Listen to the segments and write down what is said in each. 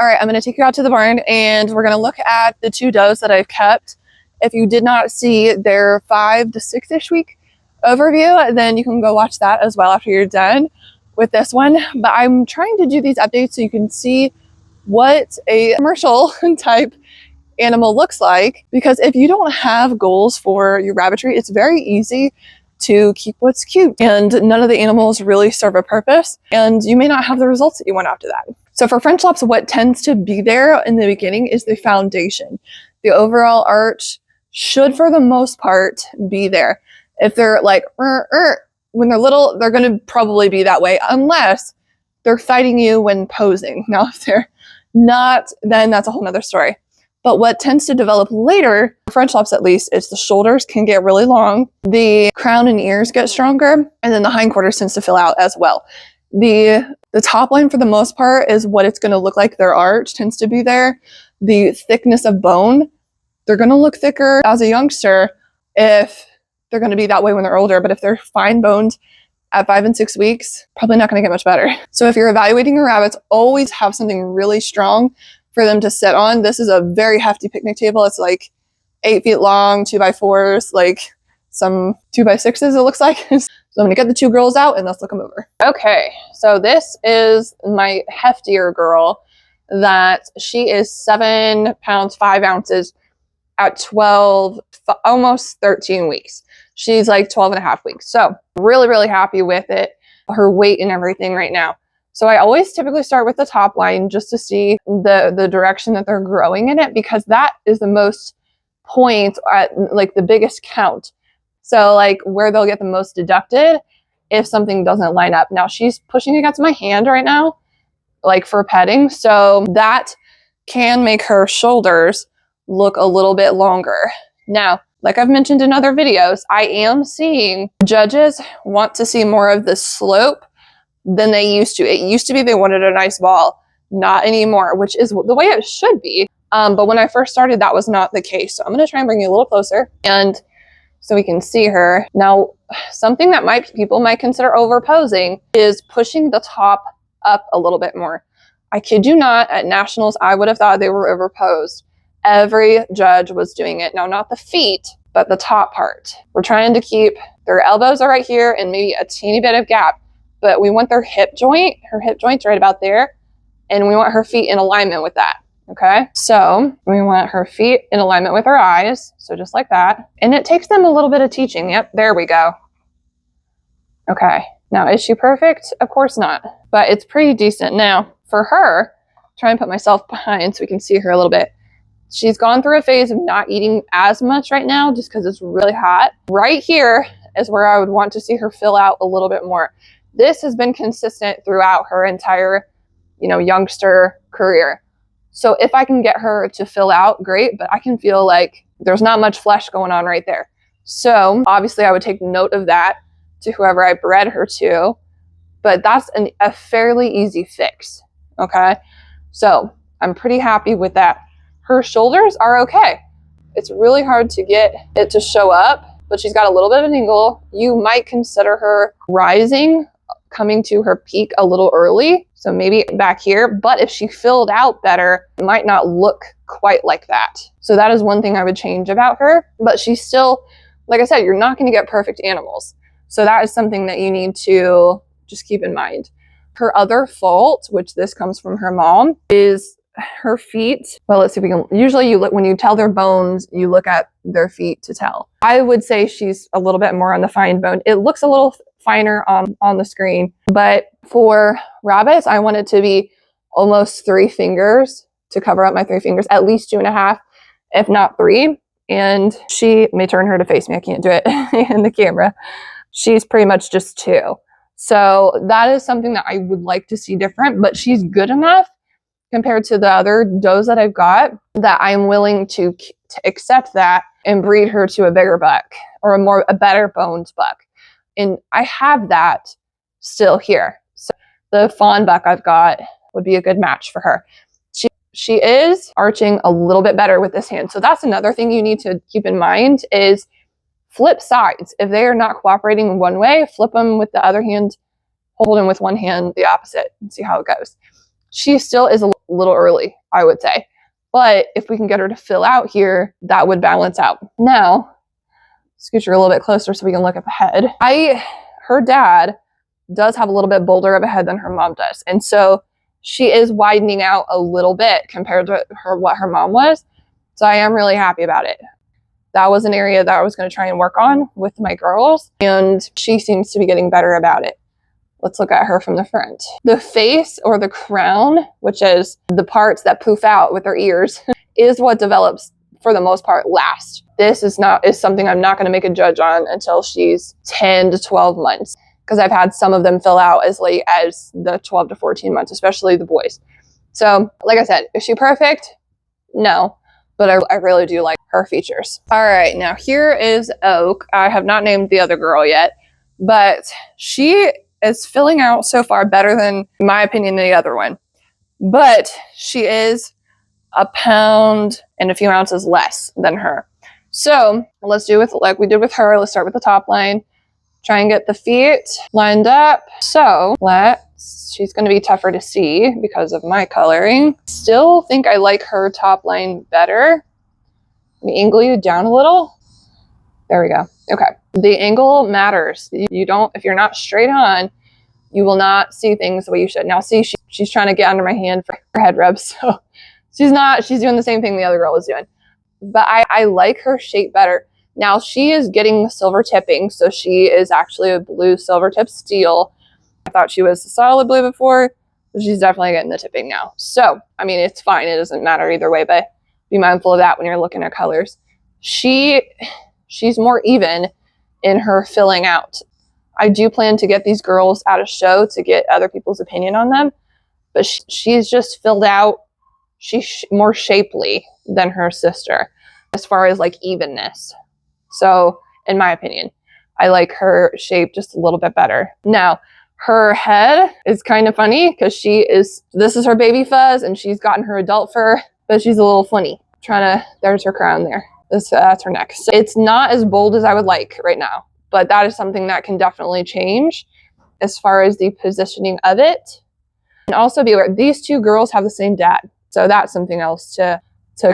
All right, I'm going to take you out to the barn and we're going to look at the 2 does that I've kept. If you did not see their 5 to 6-ish week overview, then you can go watch that as well after you're done with this one. But I'm trying to do these updates so you can see what a commercial type animal looks like, because if you don't have goals for your rabbitry, it's very easy to keep what's cute and none of the animals really serve a purpose and you may not have the results that you want after that. So for French Lops, what tends to be there in the beginning is the foundation. The overall arch should, for the most part, be there. If they're like, when they're little, they're going to probably be that way unless they're fighting you when posing. Now, if they're not, then that's a whole nother story. But what tends to develop later, French Lops at least, is the shoulders can get really long, the crown and ears get stronger, and then the hindquarters tends to fill out as well. The top line for the most part is what it's going to look like. Their arch tends to be there. The thickness of bone, they're going to look thicker as a youngster if they're going to be that way when they're older. But if they're fine boned at 5 and 6 weeks, probably not going to get much better. So if you're evaluating your rabbits, always have something really strong for them to sit on. This is a very hefty picnic table. It's like 8 feet long, 2x4s, like some 2x6s it looks like. So I'm gonna get the 2 girls out and let's look them over. Okay, so this is my heftier girl that she is 7 pounds, 5 ounces at 12, almost 13 weeks. She's like 12 and a half weeks. So really, really happy with it, her weight and everything right now. So I always typically start with the top line just to see the direction that they're growing in it, because that is the most point at like the biggest count. So like where they'll get the most deducted if something doesn't line up. Now she's pushing against my hand right now, like for petting. So that can make her shoulders look a little bit longer. Now, like I've mentioned in other videos, I am seeing judges want to see more of the slope than they used to. It used to be they wanted a nice ball, not anymore, which is the way it should be. But when I first started, that was not the case. So I'm going to try and bring you a little closer and so we can see her. Now, something that people might consider overposing is pushing the top up a little bit more. I kid you not, at nationals, I would have thought they were overposed. Every judge was doing it. Now, not the feet, but the top part. We're trying to keep their elbows are right here and maybe a teeny bit of gap. But we want their hip joint, her hip joint's right about there, and we want her feet in alignment with that, okay? So we want her feet in alignment with her eyes, so just like that. And it takes them a little bit of teaching. Yep, there we go. Okay, now is she perfect? Of course not, but it's pretty decent. Now, for her, try and put myself behind so we can see her a little bit. She's gone through a phase of not eating as much right now just because it's really hot. Right here is where I would want to see her fill out a little bit more. This has been consistent throughout her entire, youngster career. So if I can get her to fill out, great, but I can feel like there's not much flesh going on right there. So obviously I would take note of that to whoever I bred her to, but that's a fairly easy fix, okay? So I'm pretty happy with that. Her shoulders are okay. It's really hard to get it to show up, but she's got a little bit of an angle. You might consider her rising, coming to her peak a little early. So maybe back here, but if she filled out better, it might not look quite like that. So that is one thing I would change about her, but she's still, like I said, you're not going to get perfect animals. So that is something that you need to just keep in mind. Her other fault, which this comes from her mom, is her feet. Well, let's see if we can, usually you look, when you tell their bones, you look at their feet to tell. I would say she's a little bit more on the fine bone. It looks a little finer on the screen, but for rabbits, I want it to be almost 3 fingers to cover up my 3 fingers, at least 2.5, if not 3. And she may turn her to face me. I can't do it in the camera. She's pretty much just 2. So that is something that I would like to see different, but she's good enough compared to the other does that I've got that I'm willing to accept that and breed her to a bigger buck or a better boned buck. And I have that still here. So the fawn buck I've got would be a good match for her. She is arching a little bit better with this hand. So that's another thing you need to keep in mind is flip sides. If they are not cooperating one way, flip them with the other hand, hold them with one hand the opposite and see how it goes. She still is a little early, I would say. But if we can get her to fill out here, that would balance out. Now, scooch her a little bit closer so we can look at the head. Her dad does have a little bit bolder of a head than her mom does. And so she is widening out a little bit compared to what her mom was. So I am really happy about it. That was an area that I was going to try and work on with my girls, and she seems to be getting better about it. Let's look at her from the front. The face, or the crown, which is the parts that poof out with her ears, is what develops for the most part last. This is something I'm not going to make a judge on until she's 10 to 12 months, because I've had some of them fill out as late as the 12 to 14 months, especially the boys. So, like I said, is she perfect? No. But I really do like her features. All right, now here is Oak. I have not named the other girl yet, but she is filling out so far better than, in my opinion, the other one. But she is a pound and a few ounces less than her. So let's do it like we did with her. Let's start with the top line. Try and get the feet lined up. So she's going to be tougher to see because of my coloring. Still think I like her top line better. Let me angle you down a little. There we go. Okay. The angle matters. If you're not straight on, you will not see things the way you should. Now see, she's trying to get under my hand for her head rubs. So she's doing the same thing the other girl was doing. But I like her shape better. Now she is getting the silver tipping. So she is actually a blue silver tip steel. I thought she was a solid blue before, but she's definitely getting the tipping now. So, I mean, it's fine. It doesn't matter either way, but be mindful of that when you're looking at colors. She's more even in her filling out. I do plan to get these girls at a show to get other people's opinion on them, but she's just filled out. She's more shapely than her sister as far as like evenness. So, in my opinion, I like her shape just a little bit better. Now, her head is kind of funny because this is her baby fuzz and she's gotten her adult fur, but she's a little funny. There's her crown there. That's her neck. So it's not as bold as I would like right now, but that is something that can definitely change as far as the positioning of it. And also be aware, these two girls have the same dad. So that's something else to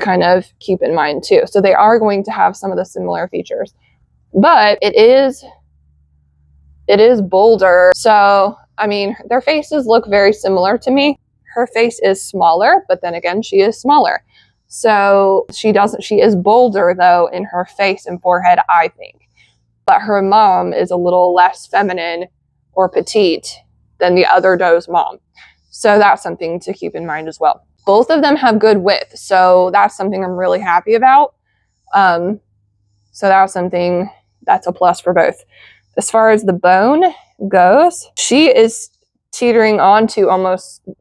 kind of keep in mind too. So they are going to have some of the similar features, but it is bolder. So, I mean, their faces look very similar to me. Her face is smaller, but then again, she is smaller. So she is bolder though in her face and forehead, I think. But her mom is a little less feminine or petite than the other doe's mom. So that's something to keep in mind as well. Both of them have good width. So that's something I'm really happy about. So that's a plus for both. As far as the bone goes, she is teetering onto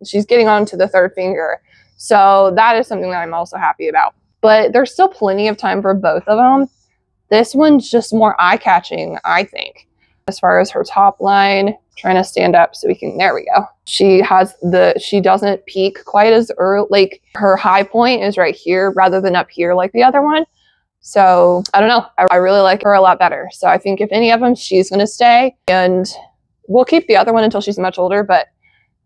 she's getting onto the third finger. So that is something that I'm also happy about. But there's still plenty of time for both of them. This one's just more eye-catching, I think. As far as her top line, trying to stand up so there we go. She doesn't peak quite as early. Like her high point is right here rather than up here like the other one. So I don't know. I really like her a lot better. So I think if any of them, she's going to stay, and we'll keep the other one until she's much older. But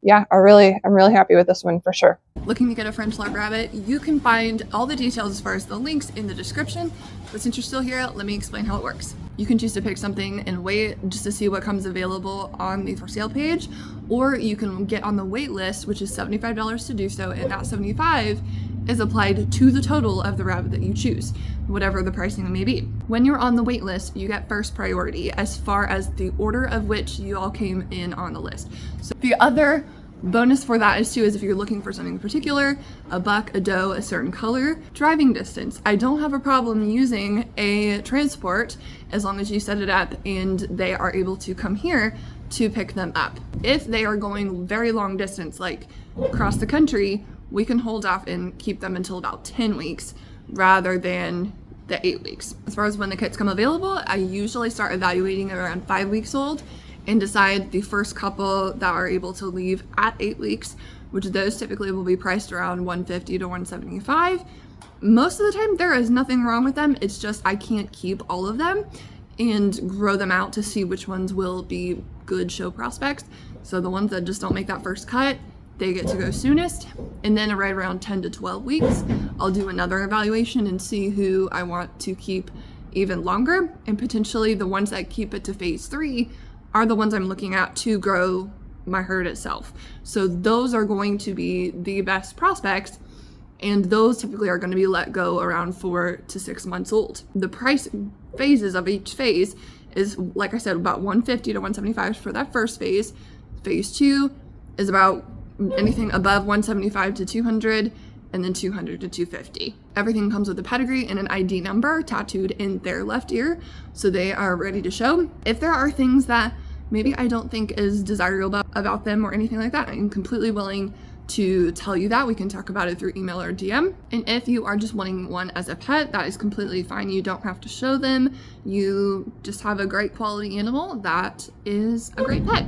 yeah, I'm really happy with this one for sure. Looking to get a French lab rabbit, you can find all the details as far as the links in the description. But since you're still here, let me explain how it works. You can choose to pick something and wait just to see what comes available on the for sale page, or you can get on the wait list, which is $75 to do so, and that $75 is applied to the total of the rabbit that you choose, whatever the pricing may be. When you're on the wait list, you get first priority as far as the order of which you all came in on the list. So the other bonus for that is if you're looking for something particular, a buck, a doe, a certain color, driving distance. I don't have a problem using a transport as long as you set it up and they are able to come here to pick them up. If they are going very long distance, like across the country, we can hold off and keep them until about 10 weeks rather than the 8 weeks. As far as when the kits come available, I usually start evaluating around 5 weeks old and decide the first couple that are able to leave at 8 weeks, which those typically will be priced around $150 to $175. Most of the time there is nothing wrong with them. It's just I can't keep all of them and grow them out to see which ones will be good show prospects. So the ones that just don't make that first cut, they get to go soonest. And then right around 10 to 12 weeks, I'll do another evaluation and see who I want to keep even longer. And potentially the ones that keep it to phase 3 are the ones I'm looking at to grow my herd itself. So those are going to be the best prospects, and those typically are going to be let go around 4 to 6 months old. The price phases of each phase is, like I said, about 150 to 175 for that first phase. Phase 2 is about anything above 175 to 200, and then 200 to 250. Everything comes with a pedigree and an ID number tattooed in their left ear, so they are ready to show. If there are things that maybe I don't think is desirable about them or anything like that, I'm completely willing to tell you that. We can talk about it through email or DM. And if you are just wanting one as a pet, that is completely fine. You don't have to show them. You just have a great quality animal that is a great pet.